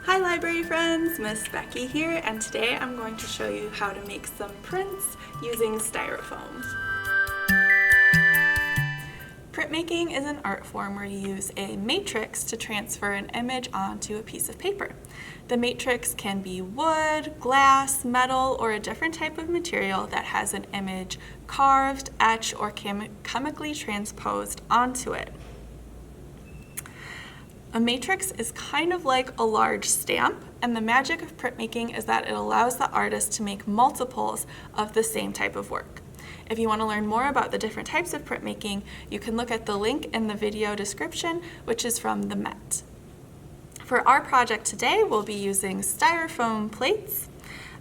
Hi library friends, Miss Becky here, and today I'm going to show you how to make some prints using Styrofoam. Printmaking is an art form where you use a matrix to transfer an image onto a piece of paper. The matrix can be wood, glass, metal, or a different type of material that has an image carved, etched, or chemically transposed onto it. A matrix is kind of like a large stamp, and the magic of printmaking is that it allows the artist to make multiples of the same type of work. If you want to learn more about the different types of printmaking, you can look at the link in the video description, which is from the Met. For our project today, we'll be using Styrofoam plates,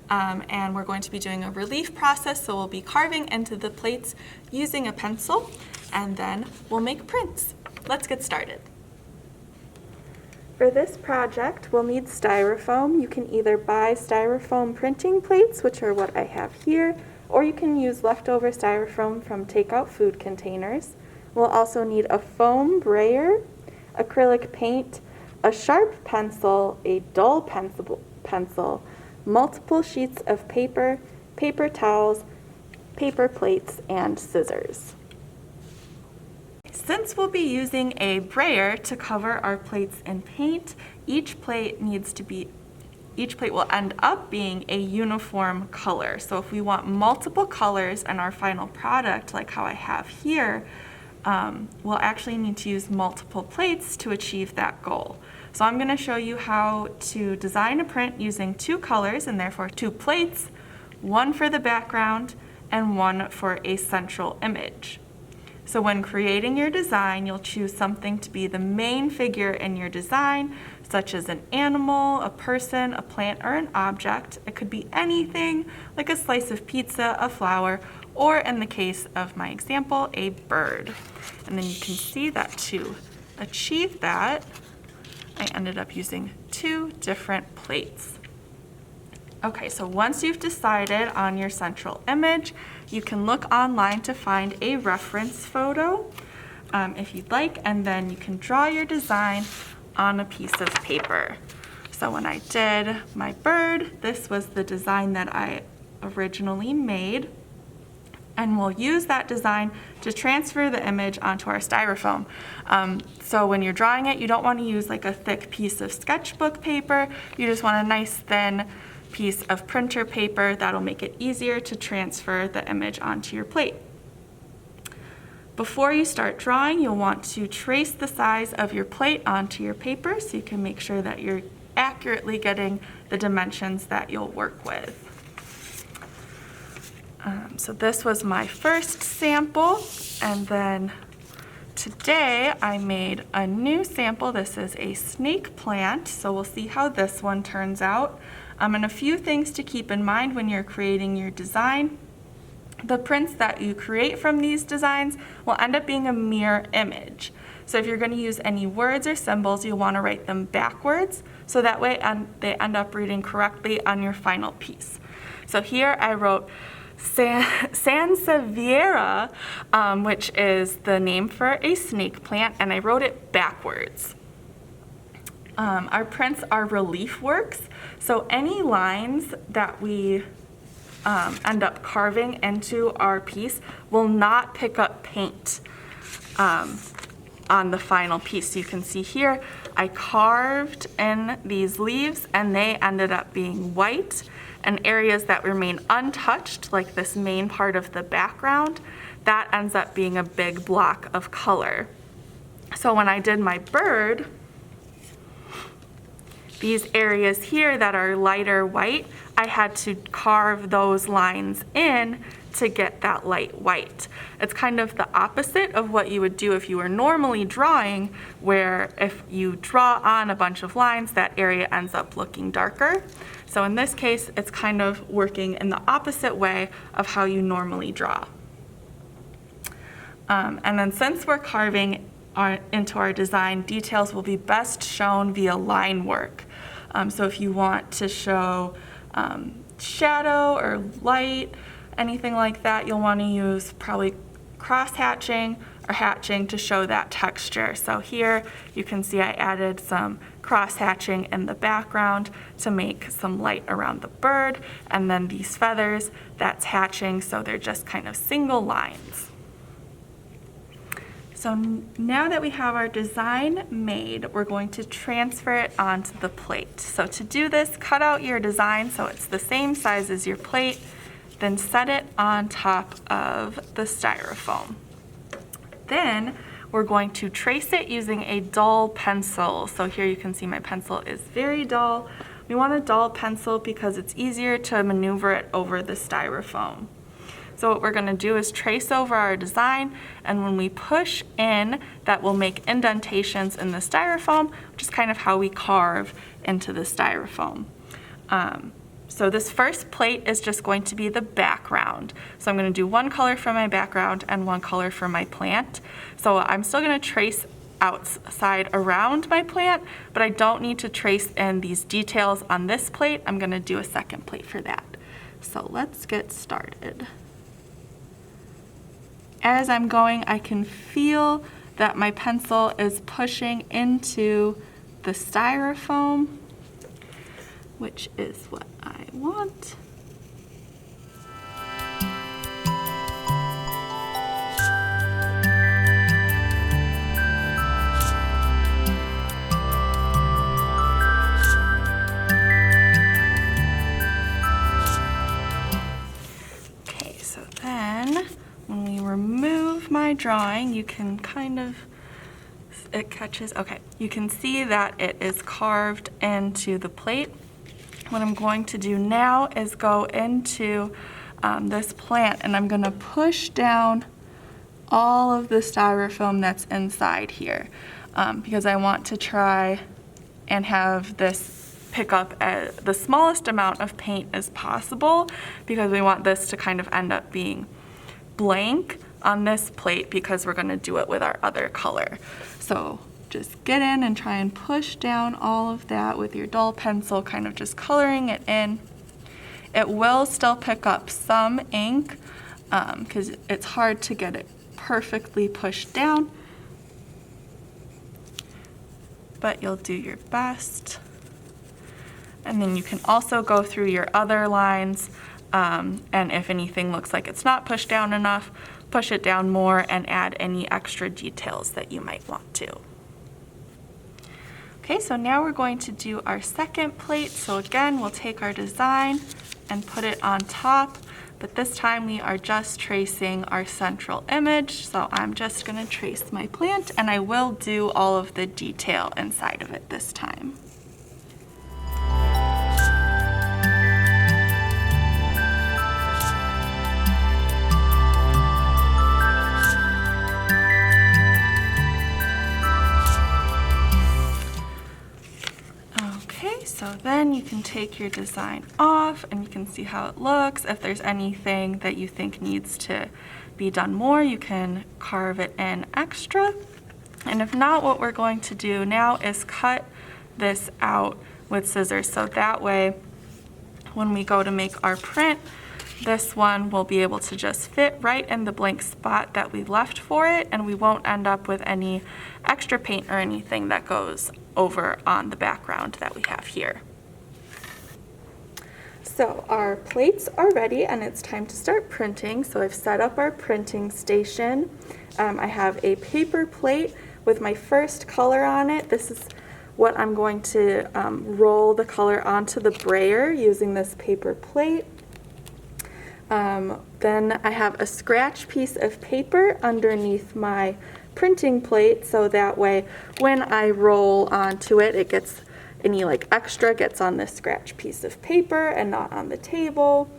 and we're going to be doing a relief process, so we'll be carving into the plates using a pencil, and then we'll make prints. Let's get started. For this project, we'll need Styrofoam. You can either buy Styrofoam printing plates, which are what I have here, or you can use leftover Styrofoam from takeout food containers. We'll also need a foam brayer, acrylic paint, a sharp pencil, a dull pencil, multiple sheets of paper, paper towels, paper plates, and scissors. Since we'll be using a brayer to cover our plates in paint, each plate will end up being a uniform color. So if we want multiple colors in our final product, like how I have here, we'll actually need to use multiple plates to achieve that goal. So I'm going to show you how to design a print using two colors, and therefore two plates, one for the background and one for a central image. So when creating your design, you'll choose something to be the main figure in your design, such as an animal, a person, a plant, or an object. It could be anything like a slice of pizza, a flower, or in the case of my example, a bird. And then you can see that to achieve that, I ended up using two different plates. Okay, so once you've decided on your central image, you can look online to find a reference photo if you'd like, and then you can draw your design on a piece of paper. So when I did my bird, this was the design that I originally made, and we'll use that design to transfer the image onto our Styrofoam. So when you're drawing it, you don't want to use like a thick piece of sketchbook paper. You just want a nice thin piece of printer paper. That'll make it easier to transfer the image onto your plate. Before you start drawing, you'll want to trace the size of your plate onto your paper so you can make sure that you're accurately getting the dimensions that you'll work with. So this was my first sample, and then today I made a new sample. This is a snake plant, so we'll see how this one turns out. And a few things to keep in mind when you're creating your design. The prints that you create from these designs will end up being a mirror image. So if you're going to use any words or symbols, you'll want to write them backwards, so that way they end up reading correctly on your final piece. So here I wrote Sansevieria, which is the name for a snake plant, and I wrote it backwards. Our prints are relief works, so any lines that we end up carving into our piece will not pick up paint on the final piece. So you can see here I carved in these leaves and they ended up being white, and areas that remain untouched, like this main part of the background, that ends up being a big block of color. So when I did my bird, these areas here that are lighter white, I had to carve those lines in to get that light white. It's kind of the opposite of what you would do if you were normally drawing, where if you draw on a bunch of lines, that area ends up looking darker. So in this case, it's kind of working in the opposite way of how you normally draw. And then since we're carving into our design, details will be best shown via line work. So if you want to show shadow or light, anything like that, you'll want to use probably cross-hatching or hatching to show that texture. So here you can see I added some cross-hatching in the background to make some light around the bird, and then these feathers, that's hatching, so they're just kind of single lines. So now that we have our design made, we're going to transfer it onto the plate. So to do this, cut out your design so it's the same size as your plate, then set it on top of the styrofoam. Then we're going to trace it using a dull pencil. So here you can see my pencil is very dull. We want a dull pencil because it's easier to maneuver it over the styrofoam. So what we're going to do is trace over our design, and when we push in, that will make indentations in the styrofoam, which is kind of how we carve into the styrofoam. So this first plate is just going to be the background. So I'm going to do one color for my background and one color for my plant. So I'm still going to trace outside around my plant, but I don't need to trace in these details on this plate. I'm going to do a second plate for that. So let's get started. As I'm going, I can feel that my pencil is pushing into the styrofoam, which is what I want. Okay, so then when we remove my drawing, you can kind of, it catches, okay, you can see that it is carved into the plate. What I'm going to do now is go into this plant, and I'm going to push down all of the styrofoam that's inside here because I want to try and have this pick up the smallest amount of paint as possible, because we want this to kind of end up being blank on this plate because we're going to do it with our other color. So just get in and try and push down all of that with your dull pencil, kind of just coloring it in. It will still pick up some ink because it's hard to get it perfectly pushed down, but you'll do your best. And then you can also go through your other lines, and if anything looks like it's not pushed down enough, push it down more and add any extra details that you might want to. Okay, so now we're going to do our second plate. So again, we'll take our design and put it on top, but this time we are just tracing our central image. So I'm just going to trace my plant, and I will do all of the detail inside of it this time. So then you can take your design off and you can see how it looks. If there's anything that you think needs to be done more, you can carve it in extra. And if not, what we're going to do now is cut this out with scissors. So that way, when we go to make our print, this one will be able to just fit right in the blank spot that we left for it, and we won't end up with any extra paint or anything that goes over on the background that we have here. So our plates are ready and it's time to start printing. So I've set up our printing station. I have a paper plate with my first color on it. This is what I'm going to roll the color onto the brayer using this paper plate. Then I have a scratch piece of paper underneath my printing plate, so that way when I roll onto it, it gets any extra gets on this scratch piece of paper and not on the table.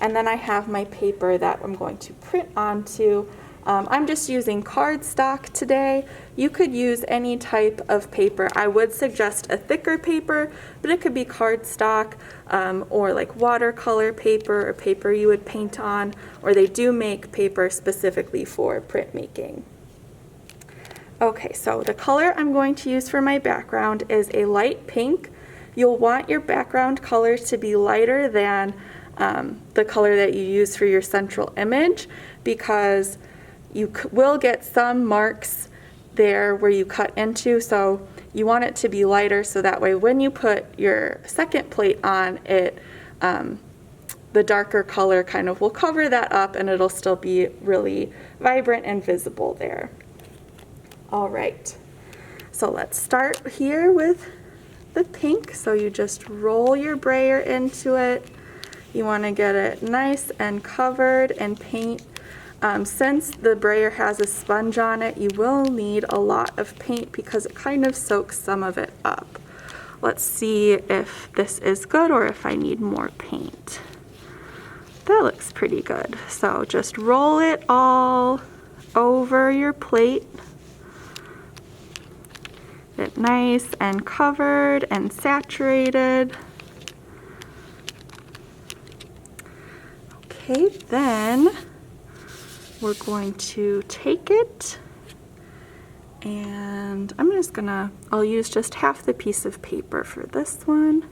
And then I have my paper that I'm going to print onto. I'm just using cardstock today. You could use any type of paper. I would suggest a thicker paper, but it could be cardstock or watercolor paper or paper you would paint on, or they do make paper specifically for printmaking. Okay, so the color I'm going to use for my background is a light pink. You'll want your background color to be lighter than the color that you use for your central image, because you will get some marks there where you cut into, so you want it to be lighter so that way when you put your second plate on it, the darker color kind of will cover that up and it'll still be really vibrant and visible there. All right, so let's start here with the pink. So you just roll your brayer into it. You want to get it nice and covered in paint. Since the brayer has a sponge on it, you will need a lot of paint because it kind of soaks some of it up. Let's see if this is good or if I need more paint. That looks pretty good. So just roll it all over your plate. Get it nice and covered and saturated. Okay, then we're going to take it and I'll use just half the piece of paper for this one.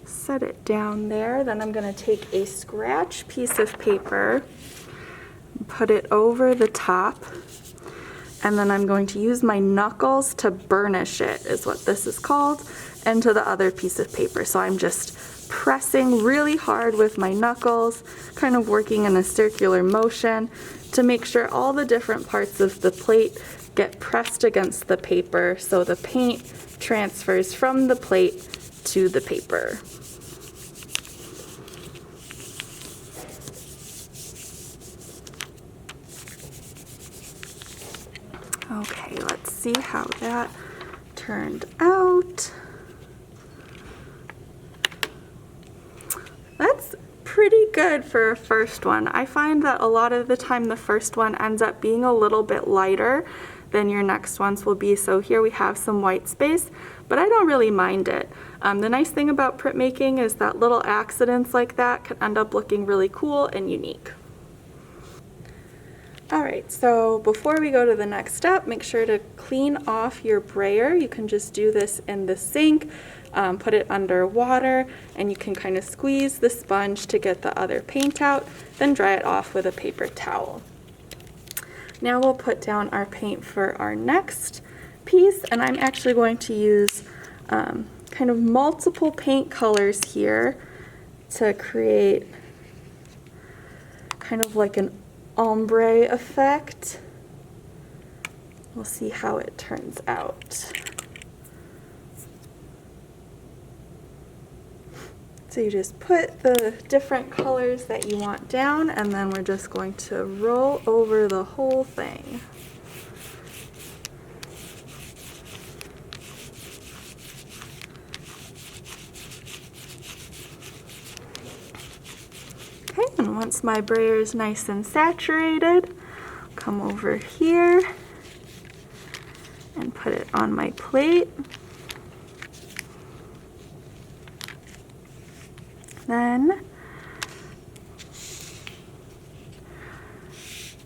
Set it down there. Then I'm going to take a scratch piece of paper, put it over the top, and then I'm going to use my knuckles to burnish it, is what this is called, into the other piece of paper. So I'm just pressing really hard with my knuckles, kind of working in a circular motion to make sure all the different parts of the plate get pressed against the paper so the paint transfers from the plate to the paper. Okay, let's see how that turned out. That's pretty good for a first one. I find that a lot of the time the first one ends up being a little bit lighter than your next ones will be. So here we have some white space, but I don't really mind it. The nice thing about printmaking is that little accidents like that can end up looking really cool and unique. All right, so before we go to the next step, make sure to clean off your brayer. You can just do this in the sink, put it under water, and you can kind of squeeze the sponge to get the other paint out, then dry it off with a paper towel. Now we'll put down our paint for our next piece, and I'm actually going to use kind of multiple paint colors here to create kind of like an ombre effect. We'll see how it turns out. So you just put the different colors that you want down, and then we're just going to roll over the whole thing. Okay, and once my brayer is nice and saturated, come over here and put it on my plate. Then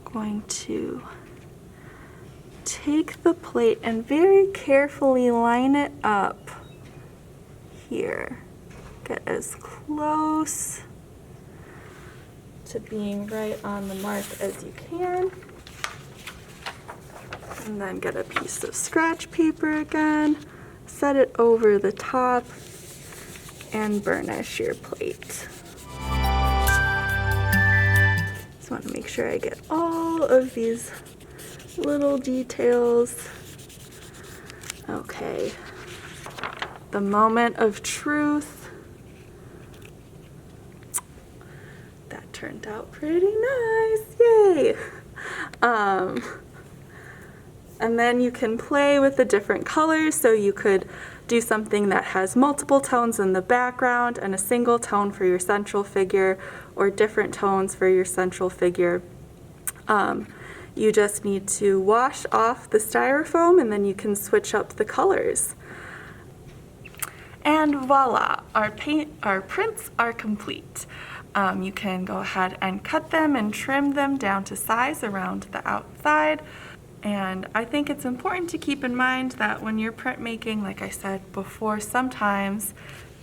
going to take the plate and very carefully line it up here. Get as close to being right on the mark as you can. And then get a piece of scratch paper again, set it over the top, and burnish your plate. Just want to make sure I get all of these little details. Okay, the moment of truth. That turned out pretty nice, yay! And then you can play with the different colors, so you could do something that has multiple tones in the background and a single tone for your central figure, or different tones for your central figure. You just need to wash off the styrofoam and then you can switch up the colors. And voila, our prints are complete. You can go ahead and cut them and trim them down to size around the outside. And I think it's important to keep in mind that when you're printmaking, like I said before, sometimes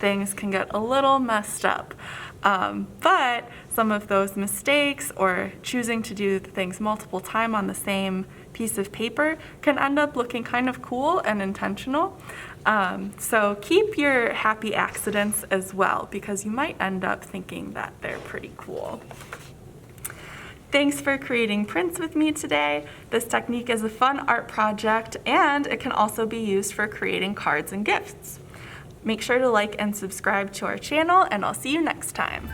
things can get a little messed up. But some of those mistakes or choosing to do things multiple times on the same piece of paper can end up looking kind of cool and intentional. So keep your happy accidents as well, because you might end up thinking that they're pretty cool. Thanks for creating prints with me today. This technique is a fun art project, and it can also be used for creating cards and gifts. Make sure to like and subscribe to our channel, and I'll see you next time.